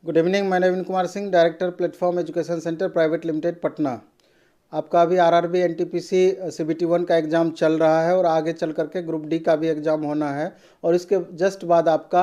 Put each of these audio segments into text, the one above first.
Good evening, मैं Naveen Kumar Singh, director platform education centre private limited Patna. आपका अभी आरआरबी एनटीपीसी सीबीटी 1 का एग्ज़ाम चल रहा है और आगे चल करके ग्रुप डी का भी एग्ज़ाम होना है और इसके जस्ट बाद आपका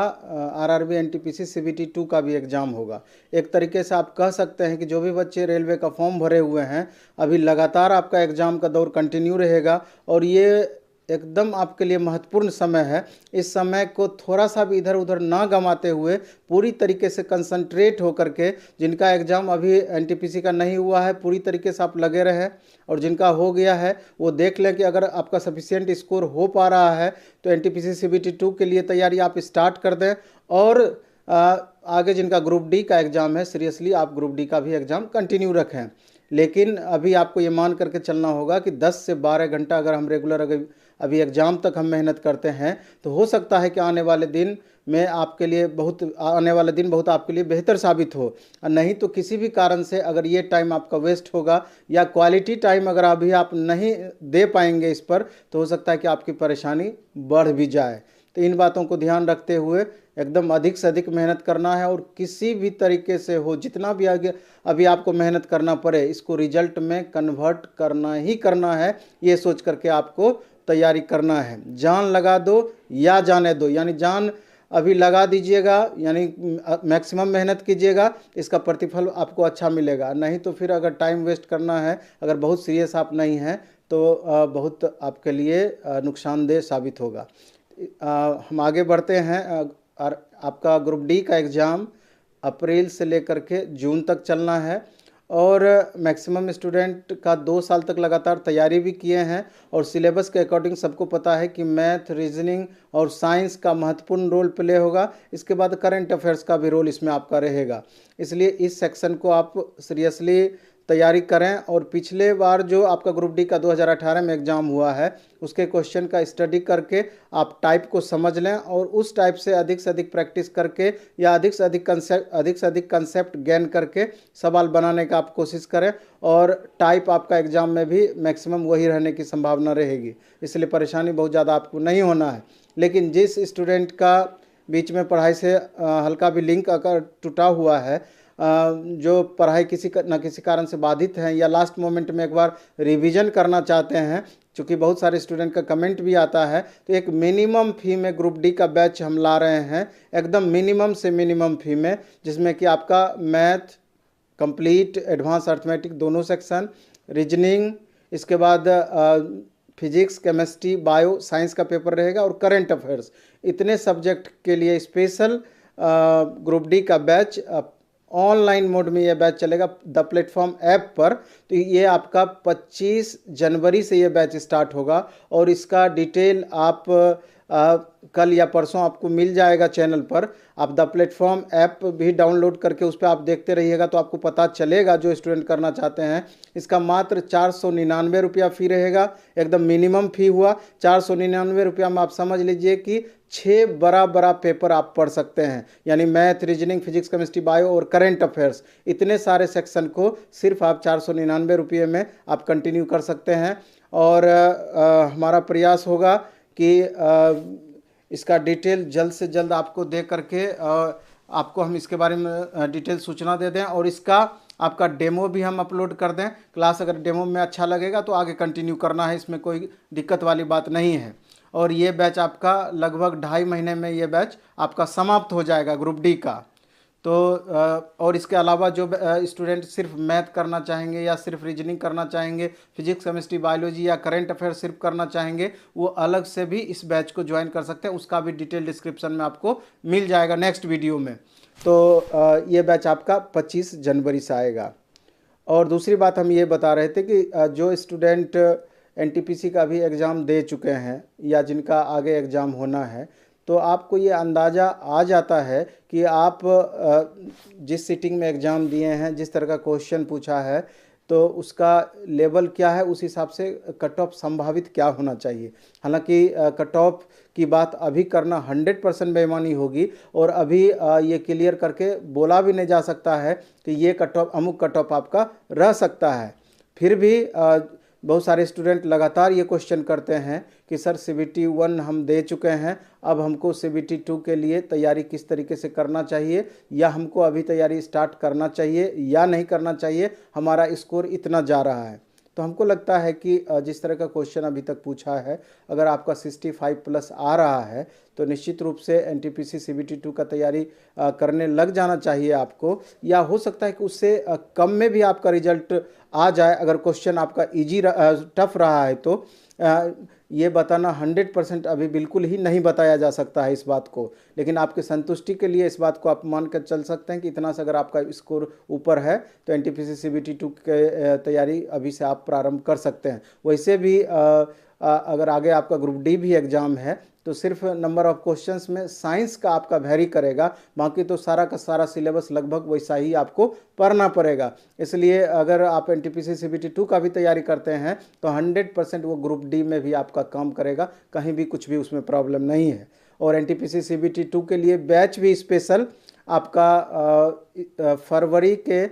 आरआरबी एनटीपीसी सीबीटी 2 का भी एग्ज़ाम होगा। एक तरीके से आप कह सकते हैं कि जो भी बच्चे रेलवे का फॉर्म भरे हुए हैं, अभी लगातार आपका एग्ज़ाम का दौर कंटिन्यू रहेगा और ये एकदम आपके लिए महत्वपूर्ण समय है। इस समय को थोड़ा सा भी इधर उधर ना गंवाते हुए पूरी तरीके से कंसंट्रेट होकर के, जिनका एग्ज़ाम अभी एनटीपीसी का नहीं हुआ है, पूरी तरीके से आप लगे रहें और जिनका हो गया है वो देख लें कि अगर आपका सफिशिएंट स्कोर हो पा रहा है तो एनटीपीसी सीबीटी 2 के लिए तैयारी आप स्टार्ट कर दें। और आगे जिनका ग्रुप डी का एग्ज़ाम है, सीरियसली आप ग्रुप डी का भी एग्ज़ाम कंटिन्यू रखें। लेकिन अभी आपको ये मान करके चलना होगा कि 10 से 12 घंटा अगर हम रेगुलर अभी एग्ज़ाम तक हम मेहनत करते हैं तो हो सकता है कि आने वाले दिन बहुत आपके लिए बेहतर साबित हो। और नहीं तो किसी भी कारण से अगर ये टाइम आपका वेस्ट होगा या क्वालिटी टाइम अगर अभी आप नहीं दे पाएंगे इस पर, तो हो सकता है कि आपकी परेशानी बढ़ भी जाए। तो इन बातों को ध्यान रखते हुए एकदम अधिक से अधिक मेहनत करना है और किसी भी तरीके से हो, जितना भी आगे अभी आपको मेहनत करना पड़े, इसको रिजल्ट में कन्वर्ट करना ही करना है। ये सोच करके आपको तैयारी करना है। जान लगा दो या जाने दो, यानी जान अभी लगा दीजिएगा, यानी मैक्सिमम मेहनत कीजिएगा, इसका प्रतिफल आपको अच्छा मिलेगा। नहीं तो फिर अगर टाइम वेस्ट करना है, अगर बहुत सीरियस आप नहीं हैं तो बहुत आपके लिए नुकसानदेह साबित होगा। हम आगे बढ़ते हैं। और आपका ग्रुप डी का एग्ज़ाम अप्रैल से लेकर के जून तक चलना है और मैक्सिमम स्टूडेंट का 2 साल तक लगातार तैयारी भी किए हैं और सिलेबस के अकॉर्डिंग सबको पता है कि मैथ, रीजनिंग और साइंस का महत्वपूर्ण रोल प्ले होगा। इसके बाद करंट अफेयर्स का भी रोल इसमें आपका रहेगा। इसलिए इस सेक्शन को आप सीरियसली तैयारी करें और पिछले बार जो आपका ग्रुप डी का 2018 में एग्ज़ाम हुआ है उसके क्वेश्चन का स्टडी करके आप टाइप को समझ लें और उस टाइप से अधिक प्रैक्टिस करके या अधिक से अधिक कंसेप्ट गेन करके सवाल बनाने का आप कोशिश करें। और टाइप आपका एग्ज़ाम में भी मैक्सिमम वही रहने की संभावना रहेगी, इसलिए परेशानी बहुत ज़्यादा आपको नहीं होना है। लेकिन जिस स्टूडेंट का बीच में पढ़ाई से हल्का भी लिंक अगर टूटा हुआ है, जो पढ़ाई न किसी कारण से बाधित हैं या लास्ट मोमेंट में एक बार रिवीजन करना चाहते हैं, चूँकि बहुत सारे स्टूडेंट का कमेंट भी आता है, तो एक मिनिमम फ़ी में ग्रुप डी का बैच हम ला रहे हैं, एकदम मिनिमम से मिनिमम फ़ी में, जिसमें कि आपका मैथ कंप्लीट, एडवांस अर्थमेटिक दोनों सेक्शन, रीजनिंग, इसके बाद फिजिक्स, केमिस्ट्री, बायो, साइंस का पेपर रहेगा और करंट अफेयर्स, इतने सब्जेक्ट के लिए स्पेशल ग्रुप डी का बैच ऑनलाइन मोड में ये बैच चलेगा द प्लेटफॉर्म ऐप पर। तो ये आपका 25 जनवरी से ये बैच स्टार्ट होगा और इसका डिटेल आप कल या परसों आपको मिल जाएगा चैनल पर। आप द प्लेटफॉर्म ऐप भी डाउनलोड करके उस पर आप देखते रहिएगा तो आपको पता चलेगा, जो स्टूडेंट करना चाहते हैं। इसका मात्र 499 रुपया फ़ी रहेगा, एकदम मिनिमम फ़ी हुआ। 499 रुपया में आप समझ लीजिए कि 6 बड़ा पेपर आप पढ़ सकते हैं, यानी math, reasoning, physics, chemistry, bio और करंट अफेयर्स, इतने सारे सेक्शन को सिर्फ आप 499 रुपये में आप कंटिन्यू कर सकते हैं। और हमारा प्रयास होगा कि इसका डिटेल जल्द से जल्द आपको दे करके आपको हम इसके बारे में डिटेल सूचना दे दें और इसका आपका डेमो भी हम अपलोड कर दें। क्लास अगर डेमो में अच्छा लगेगा तो आगे कंटिन्यू करना है, इसमें कोई दिक्कत वाली बात नहीं है। और ये बैच आपका लगभग 2.5 महीने में ये बैच आपका समाप्त हो जाएगा ग्रुप डी का। तो और इसके अलावा जो स्टूडेंट सिर्फ मैथ करना चाहेंगे या सिर्फ रीजनिंग करना चाहेंगे, फिजिक्स, केमिस्ट्री, बायोलॉजी या करंट अफेयर सिर्फ करना चाहेंगे, वो अलग से भी इस बैच को ज्वाइन कर सकते हैं। उसका भी डिटेल डिस्क्रिप्शन में आपको मिल जाएगा नेक्स्ट वीडियो में। तो ये बैच आपका 25 जनवरी से आएगा। और दूसरी बात हम ये बता रहे थे कि जो स्टूडेंट एनटीपीसी का भी एग्ज़ाम दे चुके हैं या जिनका आगे एग्ज़ाम होना है, तो आपको ये अंदाज़ा आ जाता है कि आप जिस सीटिंग में एग्ज़ाम दिए हैं, जिस तरह का क्वेश्चन पूछा है, तो उसका लेवल क्या है, उस हिसाब से कट ऑफ संभावित क्या होना चाहिए। हालांकि कट ऑफ की बात अभी करना 100% बेईमानी होगी और अभी ये क्लियर करके बोला भी नहीं जा सकता है कि ये कट ऑफ, अमुक कट ऑफ आपका रह सकता है। फिर भी बहुत सारे स्टूडेंट लगातार ये क्वेश्चन करते हैं कि सर CBT 1 हम दे चुके हैं, अब हमको CBT 2 के लिए तैयारी किस तरीके से करना चाहिए, या हमको अभी तैयारी स्टार्ट करना चाहिए या नहीं करना चाहिए, हमारा स्कोर इतना जा रहा है। तो हमको लगता है कि जिस तरह का क्वेश्चन अभी तक पूछा है, अगर आपका 65+ आ रहा है तो निश्चित रूप से NTPC CBT 2 का तैयारी करने लग जाना चाहिए आपको, या हो सकता है कि उससे कम में भी आपका रिजल्ट आ जाए। अगर क्वेश्चन आपका इजी टफ रहा है तो ये बताना 100% अभी बिल्कुल ही नहीं बताया जा सकता है इस बात को, लेकिन आपके संतुष्टि के लिए इस बात को आप मान कर चल सकते हैं कि इतना से अगर आपका स्कोर ऊपर है तो NTPC CBT 2 के तैयारी अभी से आप प्रारंभ कर सकते हैं। वैसे भी अगर आगे आपका ग्रुप डी भी एग्ज़ाम है तो सिर्फ नंबर ऑफ क्वेश्चंस में साइंस का आपका वेरी करेगा, बाकी तो सारा का सारा सिलेबस लगभग वैसा ही आपको पढ़ना पड़ेगा। इसलिए अगर आप NTPC CBT 2 का भी तैयारी करते हैं तो 100% वो ग्रुप डी में भी आपका काम करेगा, कहीं भी कुछ भी उसमें प्रॉब्लम नहीं है। और NTPC CBT 2 के लिए बैच भी स्पेशल आपका फरवरी के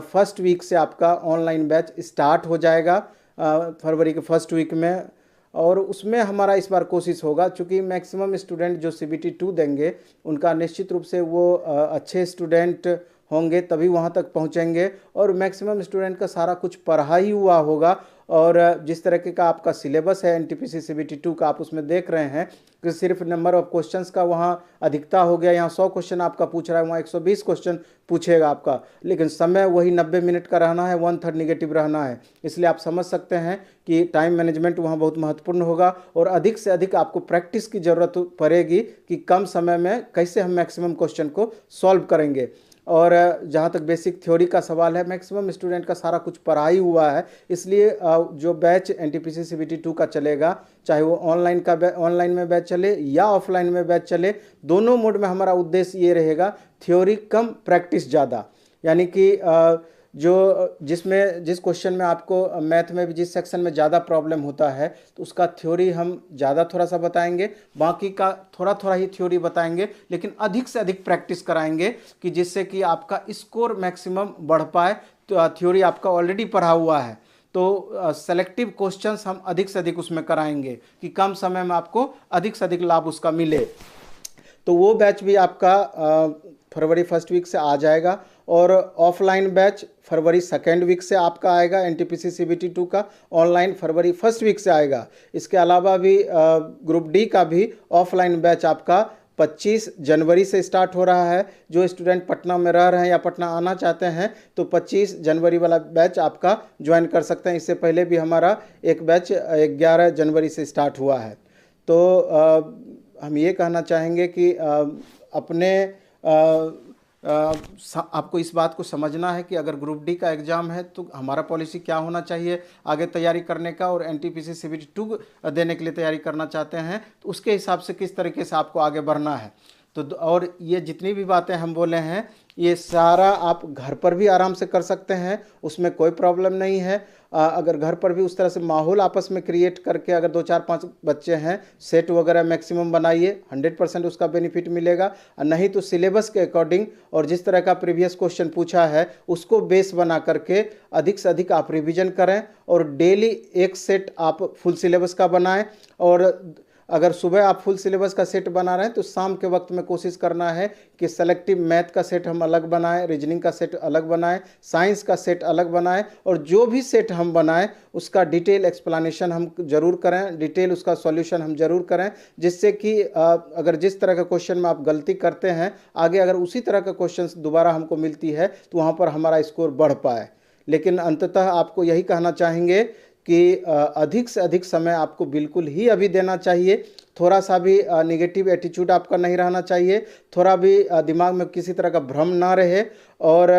फर्स्ट वीक से आपका ऑनलाइन बैच स्टार्ट हो जाएगा, फरवरी के फर्स्ट वीक में। और उसमें हमारा इस बार कोशिश होगा, चूँकि मैक्सिमम स्टूडेंट जो CBT 2 देंगे उनका निश्चित रूप से वो अच्छे स्टूडेंट होंगे तभी वहाँ तक पहुँचेंगे, और मैक्सिमम स्टूडेंट का सारा कुछ पढ़ा ही हुआ होगा। और जिस तरीके का आपका सिलेबस है NTPC CBT 2 का, आप उसमें देख रहे हैं कि सिर्फ नंबर ऑफ क्वेश्चंस का वहाँ अधिकता हो गया। यहाँ 100 क्वेश्चन आपका पूछ रहा है, वहाँ 120 क्वेश्चन पूछेगा आपका, लेकिन समय वही 90 मिनट का रहना है, 1/3 निगेटिव रहना है। इसलिए आप समझ सकते हैं कि टाइम मैनेजमेंट वहाँ बहुत महत्वपूर्ण होगा, और अधिक से अधिक आपको प्रैक्टिस की ज़रूरत पड़ेगी कि कम समय में कैसे हम मैक्सिमम क्वेश्चन को सॉल्व करेंगे। और जहाँ तक बेसिक थ्योरी का सवाल है, मैक्सिमम स्टूडेंट का सारा कुछ पढ़ाई हुआ है। इसलिए जो बैच NTPC CBT 2 का चलेगा, चाहे वो ऑनलाइन में बैच चले या ऑफलाइन में बैच चले, दोनों मोड में हमारा उद्देश्य ये रहेगा, थ्योरी कम प्रैक्टिस ज़्यादा। यानी कि जिस क्वेश्चन में आपको मैथ में भी जिस सेक्शन में ज़्यादा प्रॉब्लम होता है तो उसका थ्योरी हम ज़्यादा थोड़ा सा बताएंगे, बाकी का थोड़ा थोड़ा ही थ्योरी बताएंगे, लेकिन अधिक से अधिक प्रैक्टिस कराएंगे कि जिससे कि आपका स्कोर मैक्सिमम बढ़ पाए। तो थ्योरी आपका ऑलरेडी पढ़ा हुआ है, तो सेलेक्टिव क्वेश्चंस हम अधिक से अधिक उसमें कराएंगे कि कम समय में आपको अधिक से अधिक लाभ उसका मिले। तो वो बैच भी आपका फरवरी फर्स्ट वीक से आ जाएगा, और ऑफलाइन बैच फरवरी सेकेंड वीक से आपका आएगा NTPC CBT 2 का, ऑनलाइन फरवरी फर्स्ट वीक से आएगा। इसके अलावा भी ग्रुप डी का भी ऑफलाइन बैच आपका 25 जनवरी से स्टार्ट हो रहा है। जो स्टूडेंट पटना में रह रहे हैं या पटना आना चाहते हैं तो 25 जनवरी वाला बैच आपका ज्वाइन कर सकते हैं। इससे पहले भी हमारा एक बैच 11 जनवरी से स्टार्ट हुआ है। तो हम ये कहना चाहेंगे कि अपने आपको इस बात को समझना है कि अगर ग्रुप डी का एग्ज़ाम है तो हमारा पॉलिसी क्या होना चाहिए आगे तैयारी करने का, और NTPC CBT 2 देने के लिए तैयारी करना चाहते हैं तो उसके हिसाब से किस तरीके से आपको आगे बढ़ना है। तो और ये जितनी भी बातें हम बोले हैं ये सारा आप घर पर भी आराम से कर सकते हैं, उसमें कोई प्रॉब्लम नहीं है। अगर घर पर भी उस तरह से माहौल आपस में क्रिएट करके अगर 2-4-5 बच्चे हैं, सेट वगैरह मैक्सिमम बनाइए, 100% उसका बेनिफिट मिलेगा। नहीं तो सिलेबस के अकॉर्डिंग और जिस तरह का प्रीवियस क्वेश्चन पूछा है उसको बेस बना करके अधिक से अधिक आप रिवीजन करें, और डेली एक सेट आप फुल सिलेबस का बनाएं। और अगर सुबह आप फुल सिलेबस का सेट बना रहे हैं तो शाम के वक्त में कोशिश करना है कि सेलेक्टिव मैथ का सेट हम अलग बनाएं, रीजनिंग का सेट अलग बनाएं, साइंस का सेट अलग बनाएं, और जो भी सेट हम बनाएं उसका डिटेल एक्सप्लेनेशन हम जरूर करें, डिटेल उसका सॉल्यूशन हम जरूर करें, जिससे कि अगर जिस तरह का क्वेश्चन में आप गलती करते हैं आगे अगर उसी तरह का क्वेश्चन दोबारा हमको मिलती है तो वहाँ पर हमारा स्कोर बढ़ पाए। लेकिन अंततः आपको यही कहना चाहेंगे कि अधिक से अधिक समय आपको बिल्कुल ही अभी देना चाहिए। थोड़ा सा भी नेगेटिव एटीट्यूड आपका नहीं रहना चाहिए, थोड़ा भी दिमाग में किसी तरह का भ्रम ना रहे, और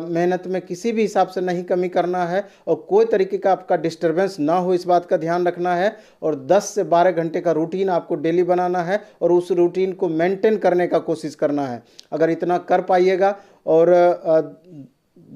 मेहनत में किसी भी हिसाब से नहीं कमी करना है, और कोई तरीके का आपका डिस्टर्बेंस ना हो इस बात का ध्यान रखना है। और 10 से 12 घंटे का रूटीन आपको डेली बनाना है और उस रूटीन को मेंटेन करने का कोशिश करना है। अगर इतना कर पाइएगा, और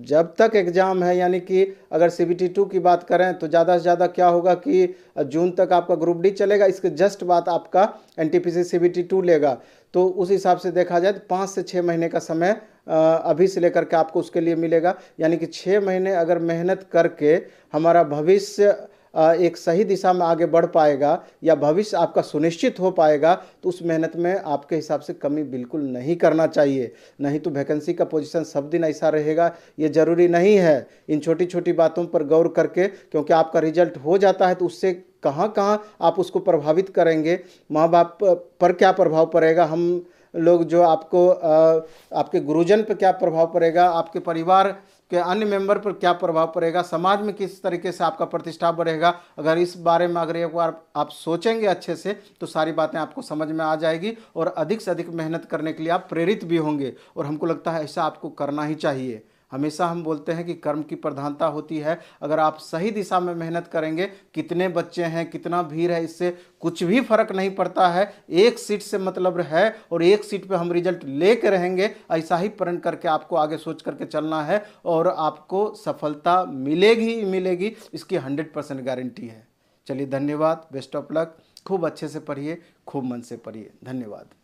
जब तक एग्ज़ाम है, यानी कि अगर CBT 2 की बात करें तो ज़्यादा से ज़्यादा क्या होगा कि जून तक आपका ग्रुप डी चलेगा, इसके जस्ट बाद आपका NTPC CBT 2 लेगा। तो उस हिसाब से देखा जाए तो 5 से 6 महीने का समय अभी से लेकर के आपको उसके लिए मिलेगा। यानी कि 6 महीने अगर मेहनत करके हमारा भविष्य एक सही दिशा में आगे बढ़ पाएगा या भविष्य आपका सुनिश्चित हो पाएगा, तो उस मेहनत में आपके हिसाब से कमी बिल्कुल नहीं करना चाहिए। नहीं तो वैकेंसी का पोजीशन सब दिन ऐसा रहेगा, ये ज़रूरी नहीं है। इन छोटी छोटी बातों पर गौर करके, क्योंकि आपका रिजल्ट हो जाता है तो उससे कहाँ कहाँ आप उसको प्रभावित करेंगे, माँ बाप पर क्या प्रभाव पड़ेगा, हम लोग जो आपको आपके गुरुजन पर क्या प्रभाव पड़ेगा, आपके परिवार के अन्य मेंबर पर क्या प्रभाव पड़ेगा, समाज में किस तरीके से आपका प्रतिष्ठा बढ़ेगा। अगर इस बारे में अगर एक बार आप सोचेंगे अच्छे से, तो सारी बातें आपको समझ में आ जाएगी और अधिक से अधिक मेहनत करने के लिए आप प्रेरित भी होंगे। और हमको लगता है ऐसा आपको करना ही चाहिए। हमेशा हम बोलते हैं कि कर्म की प्रधानता होती है। अगर आप सही दिशा में मेहनत करेंगे, कितने बच्चे हैं, कितना भीड़ है, इससे कुछ भी फर्क नहीं पड़ता है। एक सीट से मतलब है और एक सीट पे हम रिजल्ट लेके रहेंगे। ऐसा ही प्रण करके आपको आगे सोच करके चलना है और आपको सफलता मिलेगी ही मिलेगी, इसकी 100% गारंटी है। चलिए, धन्यवाद, बेस्ट ऑफ लक। खूब अच्छे से पढ़िए, खूब मन से पढ़िए। धन्यवाद।